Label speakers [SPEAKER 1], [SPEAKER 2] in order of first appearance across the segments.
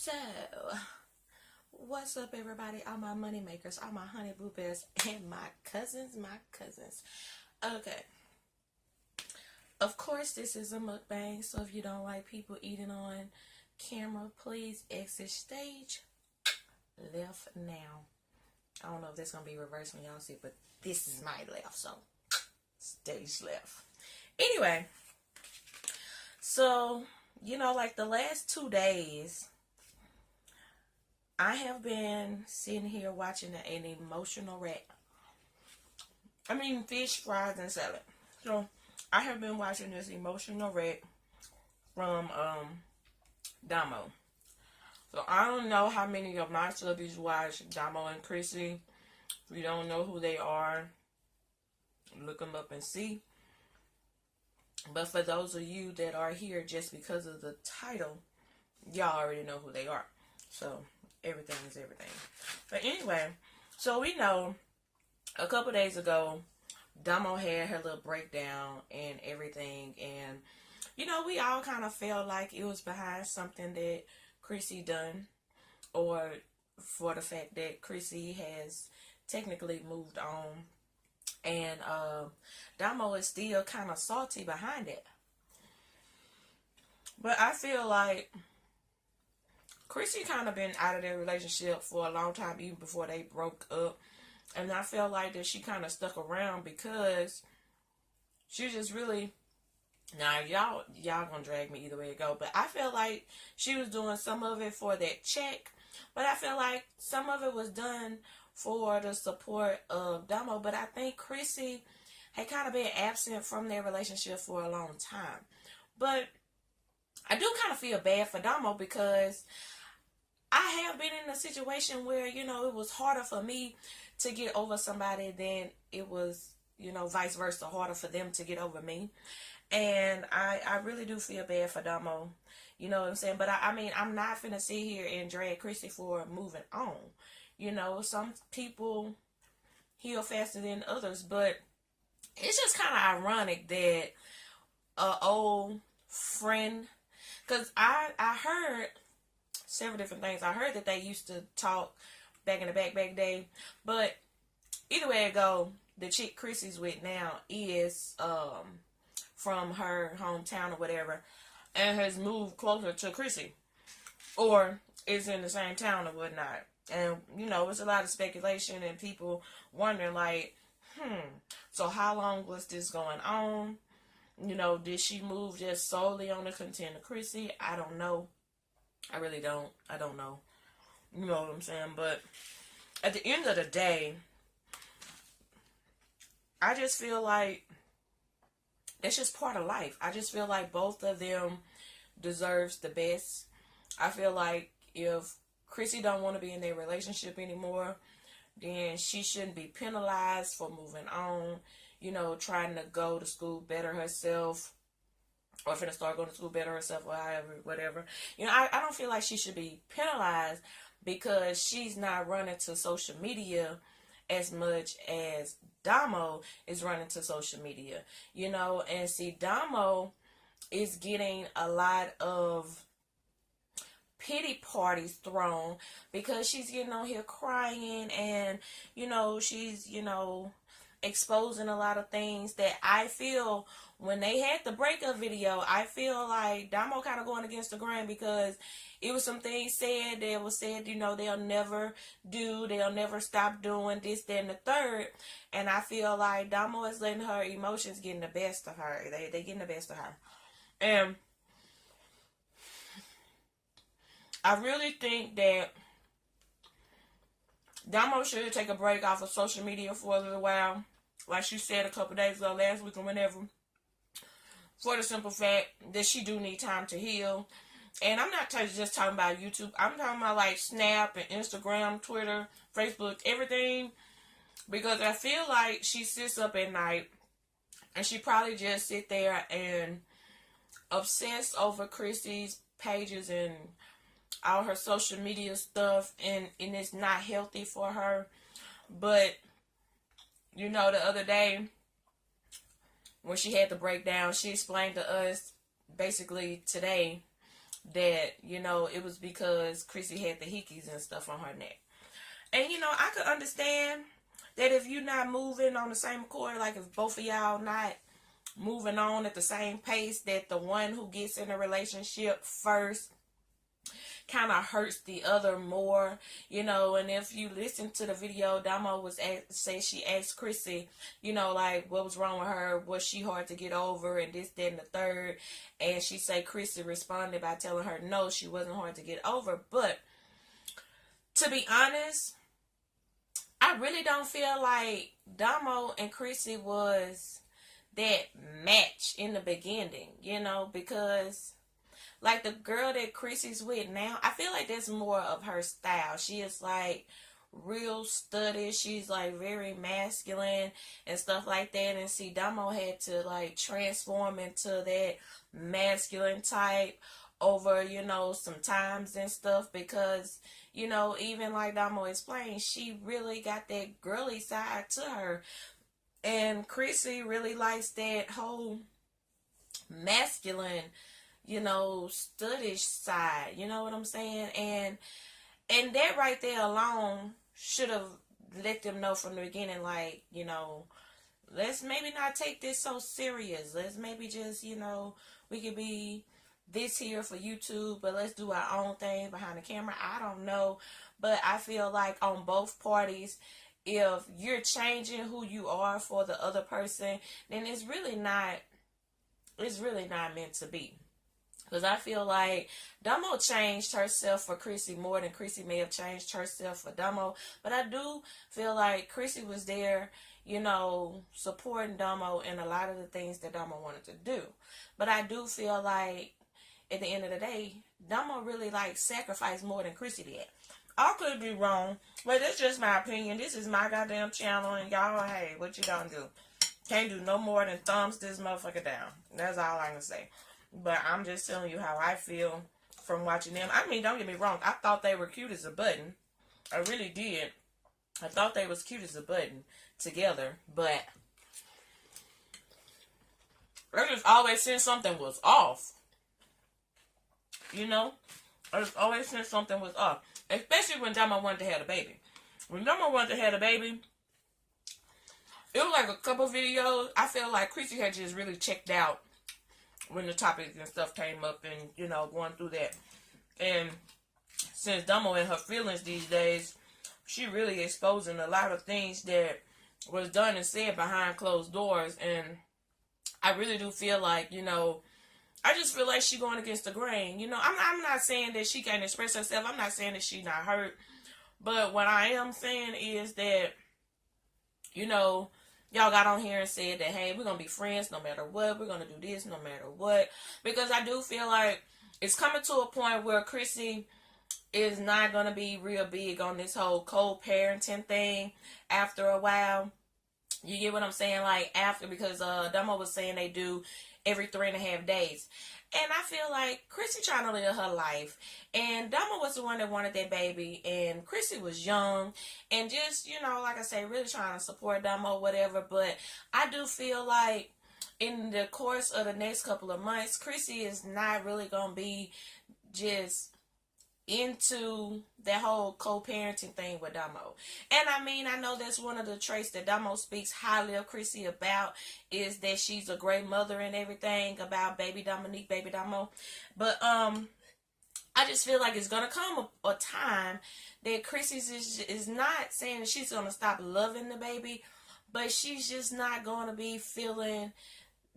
[SPEAKER 1] So, what's up, everybody? All my money makers, all my honey boo bears, and my cousins. Okay. Of course, this is a mukbang, so if you don't like people eating on camera, please exit stage left now. I don't know if that's going to be reversed when y'all see, but this is my left, so stage left. Anyway, so, like the last 2 days, I have been sitting here watching an emotional wreck. I mean, fish, fries, and salad. So, I have been watching this emotional wreck from Domo. So, I don't know how many of my celebrities watch Domo and Crissy. If you don't know who they are, look them up and see. But for those of you that are here just because of the title, y'all already know who they are. So, everything is everything. But anyway, so we know a couple days ago, Domo had her little breakdown and everything. And, we all kind of felt like it was behind something that Crissy done. Or for the fact that Crissy has technically moved on. And Domo is still kind of salty behind it. But I feel like Crissy kind of been out of their relationship for a long time, even before they broke up. And I feel like that she kind of stuck around because she just really... Now, y'all gonna drag me either way it go. But I feel like she was doing some of it for that check. But I feel like some of it was done for the support of Domo. But I think Crissy had kind of been absent from their relationship for a long time. But I do kind of feel bad for Domo because I have been in a situation where, it was harder for me to get over somebody than it was, vice versa, harder for them to get over me. And I really do feel bad for Domo. You know what I'm saying? But I mean, I'm not finna sit here and drag Crissy for moving on. Some people heal faster than others, but it's just kind of ironic that an old friend, because I heard several different things. I heard that they used to talk back in the back day, but either way it go, the chick Crissy's with now is from her hometown or whatever, and has moved closer to Crissy, or is in the same town or whatnot. And, it's a lot of speculation and people wondering, like, so how long was this going on? Did she move just solely on the content of Crissy? I don't know. I really don't. I don't know. You know what I'm saying? But at the end of the day, I just feel like it's just part of life. I just feel like both of them deserves the best. I feel like if Crissy don't want to be in their relationship anymore, then she shouldn't be penalized for moving on, trying to go to school, better herself, or finna start going to school, better herself, or however, whatever. I don't feel like she should be penalized because she's not running to social media as much as Domo is running to social media, and see, Domo is getting a lot of pity parties thrown because she's getting on here crying and, she's, exposing a lot of things that I feel when they had the breakup video, I feel like Domo kind of going against the grain because it was some things said that was said, they'll never stop doing this, that, and the third. And I feel like Domo is letting her emotions getting the best of her. They getting the best of her. And I really think that Domo should take a break off of social media for a little while. Like she said a couple days ago, last week or whenever. For the simple fact that she do need time to heal. And I'm not just talking about YouTube. I'm talking about like Snap and Instagram, Twitter, Facebook, everything. Because I feel like she sits up at night and she probably just sit there and obsess over Crissy's pages and all her social media stuff, and it's not healthy for her. But the other day when she had the breakdown, she explained to us basically today that, you know, it was because Crissy had the hickeys and stuff on her neck. And, you know, I could understand that if you're not moving on the same accord, like if both of y'all not moving on at the same pace, that the one who gets in a relationship first kind of hurts the other more, you know. And if you listen to the video, Domo was she asked Crissy, you know, like what was wrong with her, was she hard to get over, and this, that, and the third. And she say Crissy responded by telling her no, she wasn't hard to get over. But to be honest, I really don't feel like Domo and Crissy was that match in the beginning, you know, because like the girl that Crissy's with now, I feel like that's more of her style. She is like real studied. She's like very masculine and stuff like that. And see, Domo had to like transform into that masculine type over, you know, some times and stuff, because, you know, even like Domo explained, she really got that girly side to her. And Crissy really likes that whole masculine, you know, studdish side. You know what I'm saying? And that right there alone should have let them know from the beginning, like, you know, let's maybe not take this so serious. Let's maybe just, you know, we could be this here for YouTube, but let's do our own thing behind the camera. I don't know. But I feel like on both parties, if you're changing who you are for the other person, then it's really not meant to be. Because I feel like Domo changed herself for Crissy more than Crissy may have changed herself for Domo. But I do feel like Crissy was there, you know, supporting Domo in a lot of the things that Domo wanted to do. But I do feel like at the end of the day, Domo really like sacrificed more than Crissy did. I could be wrong, but it's just my opinion. This is my goddamn channel, and y'all, hey, what you gonna do? Can't do no more than thumbs this motherfucker down. That's all I can say. But I'm just telling you how I feel from watching them. I mean, don't get me wrong. I thought they were cute as a button. I really did. I thought they was cute as a button together. But I just always said something was off. You know? I just always said something was off. Especially when Domo wanted to have a baby. When Domo wanted to have a baby, it was like a couple videos. I feel like Crissy had just really checked out when the topics and stuff came up and, you know, going through that. And since Domo in her feelings these days, she really exposing a lot of things that was done and said behind closed doors. And I really do feel like, you know, I just feel like she going against the grain. You know, I'm not saying that she can't express herself. I'm not saying that she not hurt. But what I am saying is that, you know, y'all got on here and said that, hey, we're going to be friends no matter what. We're going to do this no matter what. Because I do feel like it's coming to a point where Crissy is not going to be real big on this whole co-parenting thing after a while. You get what I'm saying? Like, after, because Domo was saying they do every 3.5 days. And I feel like Crissy trying to live her life. And Domo was the one that wanted that baby. And Crissy was young. And just, you know, like I say, really trying to support Domo, whatever. But I do feel like in the course of the next couple of months, Crissy is not really going to be just into that whole co-parenting thing with Domo. And I mean, I know that's one of the traits that Domo speaks highly of Crissy about, is that she's a great mother and everything, about baby Dominique, baby Domo. But I just feel like it's gonna come a time that Crissy is not saying that she's gonna stop loving the baby, but she's just not gonna be feeling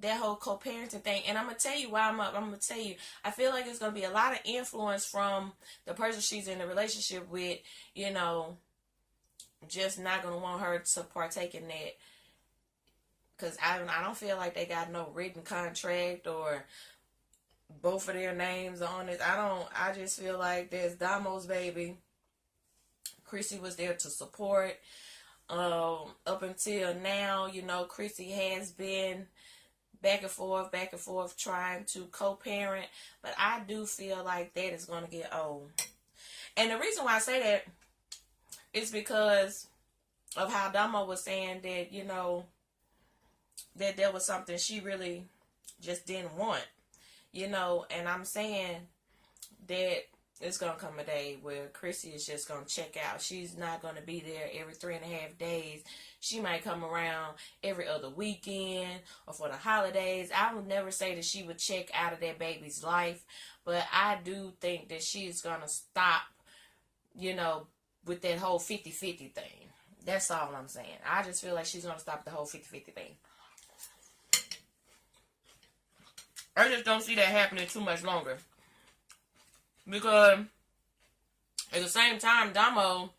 [SPEAKER 1] that whole co-parenting thing. And I'm going to tell you why I'm going to tell you. I feel like it's going to be a lot of influence from the person she's in a relationship with, you know, just not going to want her to partake in that. Because I don't feel like they got no written contract or both of their names on it. I just feel like there's Domo's baby. Crissy was there to support. Up until now, you know, Crissy has been back and forth, trying to co-parent. But I do feel like that is going to get old. And the reason why I say that is because of how Domo was saying that, you know, that there was something she really just didn't want. You know, and I'm saying that it's gonna come a day where Crissy is just gonna check out. She's not gonna be there every 3.5 days. She might come around every other weekend or for the holidays. I would never say that she would check out of that baby's life, but I do think that she's gonna stop, with that whole 50-50 thing. That's all I'm saying. I just feel like she's gonna stop the whole 50-50 thing. I just don't see that happening too much longer. Because at the same time, Domo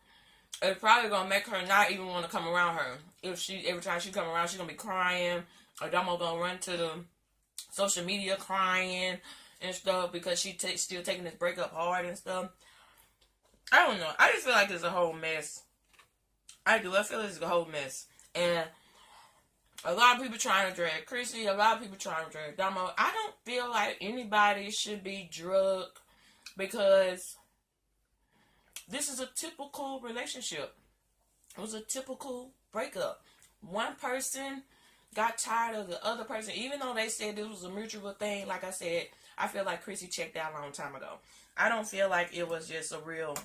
[SPEAKER 1] is probably gonna make her not even want to come around her. Every time she come around, she's gonna be crying, or Domo gonna run to the social media crying and stuff because she still taking this breakup hard and stuff. I don't know. I just feel like it's a whole mess. I do. I feel it's a whole mess, and a lot of people trying to drag Crissy. A lot of people trying to drag Domo. I don't feel like anybody should be drugged. Because this is a typical relationship. It was a typical breakup. One person got tired of the other person. Even though they said this was a mutual thing, like I said, I feel like Crissy checked out a long time ago. I don't feel like it was just a real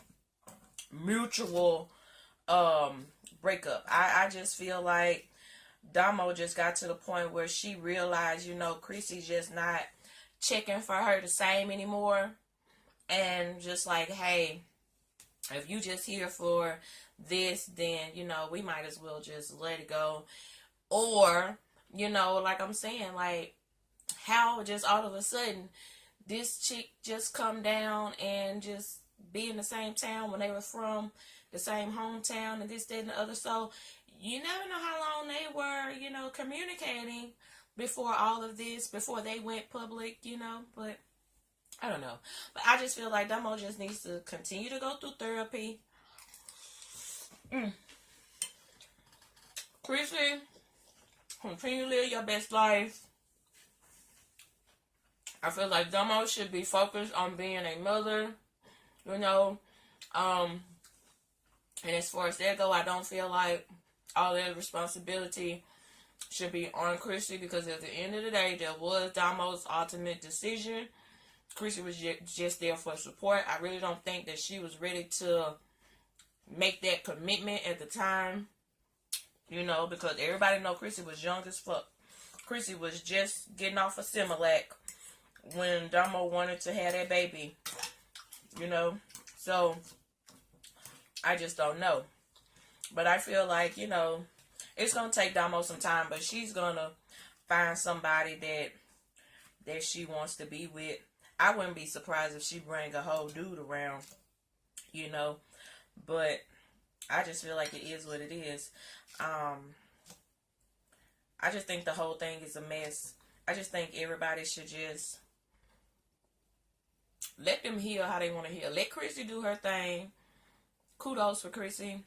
[SPEAKER 1] mutual breakup. I just feel like Domo just got to the point where she realized, Crissy's just not checking for her the same anymore. And just like, hey, if you just here for this, then, we might as well just let it go. Or, like I'm saying, like, how just all of a sudden this chick just come down and just be in the same town when they were from the same hometown and this, that, and the other. So you never know how long they were, communicating before all of this, before they went public, but I don't know. But I just feel like Domo just needs to continue to go through therapy. Crissy, continue to live your best life. I feel like Domo should be focused on being a mother, And as far as that go, I don't feel like all that responsibility should be on Crissy, because at the end of the day, that was Domo's ultimate decision. Crissy was just there for support. I really don't think that she was ready to make that commitment at the time, because everybody know Crissy was young as fuck. Crissy was just getting off of Similac when Domo wanted to have that baby, so I just don't know. But I feel like, it's going to take Domo some time, but she's going to find somebody that she wants to be with. I wouldn't be surprised if she bring a whole dude around, but I just feel like it is what it is. I just think the whole thing is a mess. I just think everybody should just let them heal how they want to heal. Let Crissy do her thing. Kudos for Crissy.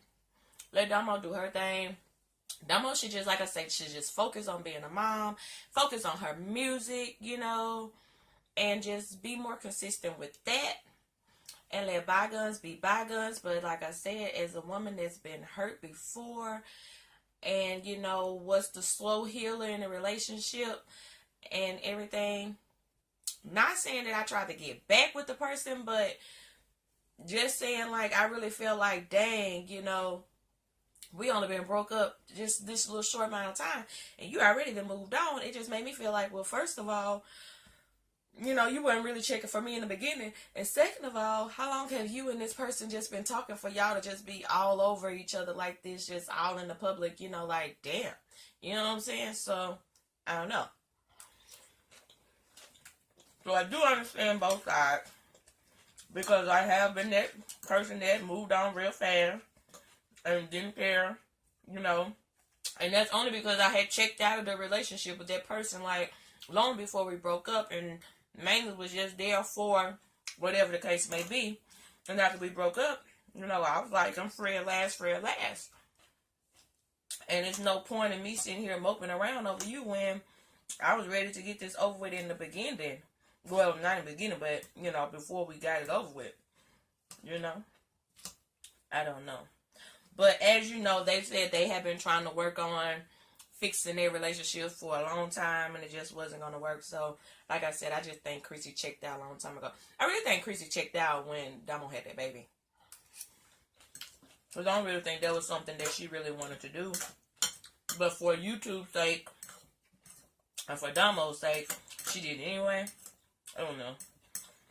[SPEAKER 1] Let Domo do her thing. Domo should just, like I said, should just focus on being a mom, focus on her music, and just be more consistent with that, and let bygones be bygones. But like I said, as a woman that's been hurt before, and was the slow healer in a relationship and everything, not saying that I tried to get back with the person, but just saying, like, I really feel like, dang, we only been broke up just this little short amount of time, and you already done moved on. It just made me feel like, well, first of all, you weren't really checking for me in the beginning. And second of all, how long have you and this person just been talking for y'all to just be all over each other like this, just all in the public, like, damn. You know what I'm saying? So, I don't know. So, I do understand both sides, because I have been that person that moved on real fast and didn't care, And that's only because I had checked out of the relationship with that person, like, long before we broke up, and mainly was just there for whatever the case may be. And after we broke up, I was like, I'm free at last, free at last. And there's no point in me sitting here moping around over you when I was ready to get this over with in the beginning. Well, not in the beginning, but, before we got it over with. I don't know. But as you know, they said they have been trying to work on fixing their relationship for a long time, and it just wasn't going to work. So, like I said, I just think Crissy checked out a long time ago. I really think Crissy checked out when Domo had that baby. Because I don't really think that was something that she really wanted to do. But for YouTube's sake, and for Domo's sake, she did it anyway. I don't know.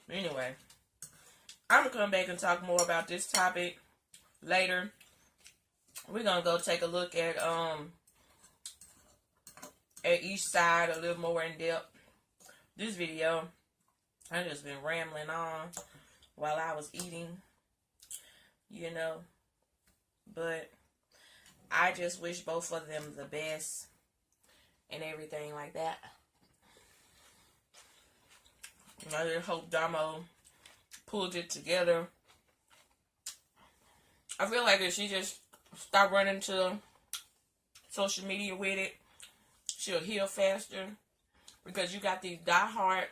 [SPEAKER 1] But anyway, I'm going to come back and talk more about this topic later. We're going to go take a look at each side a little more in depth. This video, I just been rambling on while I was eating, you know. But I just wish both of them the best and everything like that. I just hope Domo pulled it together. I feel like if she just stop running to social media with it, she'll heal faster. Because you got these diehard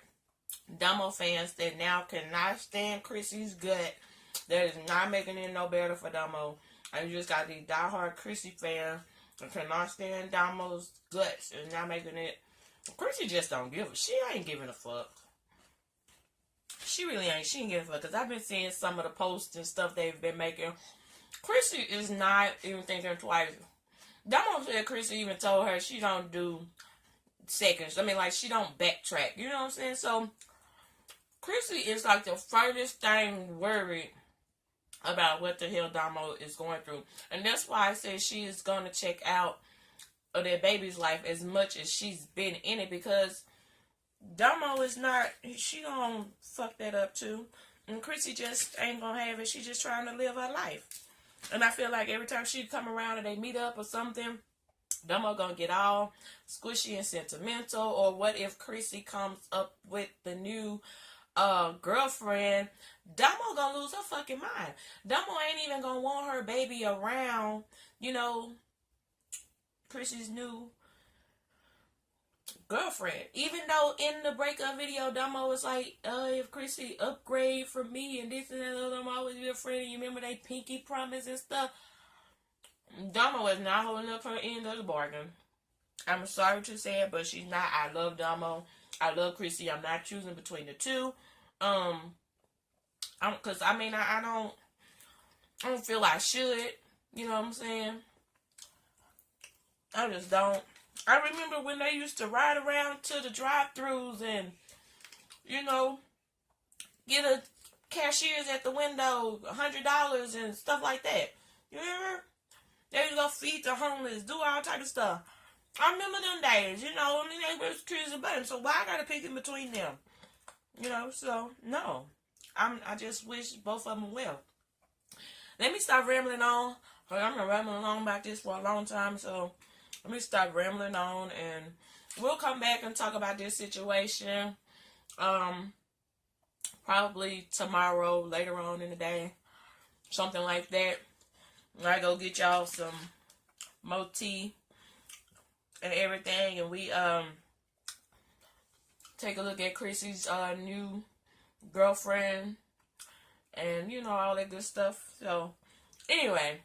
[SPEAKER 1] Domo fans that now cannot stand Crissy's gut. That is not making it no better for Domo. And you just got these diehard Crissy fans that cannot stand Domo's guts and not making it. Crissy just don't give a. She ain't giving a fuck. She really ain't. She ain't giving a fuck. Because I've been seeing some of the posts and stuff they've been making. Crissy is not even thinking twice. Domo said Crissy even told her she don't do seconds. I mean, like, she don't backtrack. You know what I'm saying? So, Crissy is like the furthest thing worried about what the hell Domo is going through. And that's why I say she is going to check out of their baby's life as much as she's been in it. Because Domo is not, she gonna fuck that up too. And Crissy just ain't gonna have it. She's just trying to live her life. And I feel like every time she come around and they meet up or something, Domo gonna get all squishy and sentimental. Or what if Crissy comes up with the new girlfriend? Domo gonna lose her fucking mind. Domo ain't even gonna want her baby around, you know, Crissy's new girlfriend. Even though in the breakup video, Domo was like, if Crissy upgrade from me and this and that, I'm always be a friend. You remember they pinky promise and stuff? Domo is not holding up her end of the bargain. I'm sorry to say it, but she's not. I love Domo. I love Crissy. I'm not choosing between the two. Cause I mean, I don't feel I should. You know what I'm saying? I just don't. I remember when they used to ride around to the drive-thrus and, you know, get a cashiers at the window, $100 and stuff like that. You remember? They used to go feed the homeless, do all type of stuff. I remember them days, you know. I mean, they were trees and buttons, so why I gotta pick in between them? You know, so, no. I just wish both of them well. Let me stop rambling on. I've been rambling on about this for a long time, so let me stop rambling on, and we'll come back and talk about this situation probably tomorrow, later on in the day, something like that. I go get y'all some more tea and everything, and we take a look at Crissy's new girlfriend and, you know, all that good stuff. So, anyway,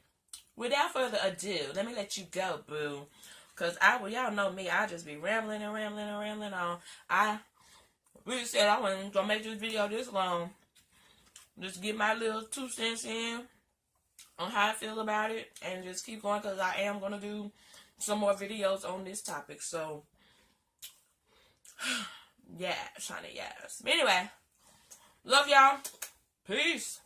[SPEAKER 1] without further ado, let me let you go, boo. Because y'all know me, I just be rambling and rambling and rambling on. I really said I wasn't going to make this video this long. Just get my little 2 cents in on how I feel about it. And just keep going, because I am going to do some more videos on this topic. So, yes, honey, yes. Anyway, love y'all. Peace.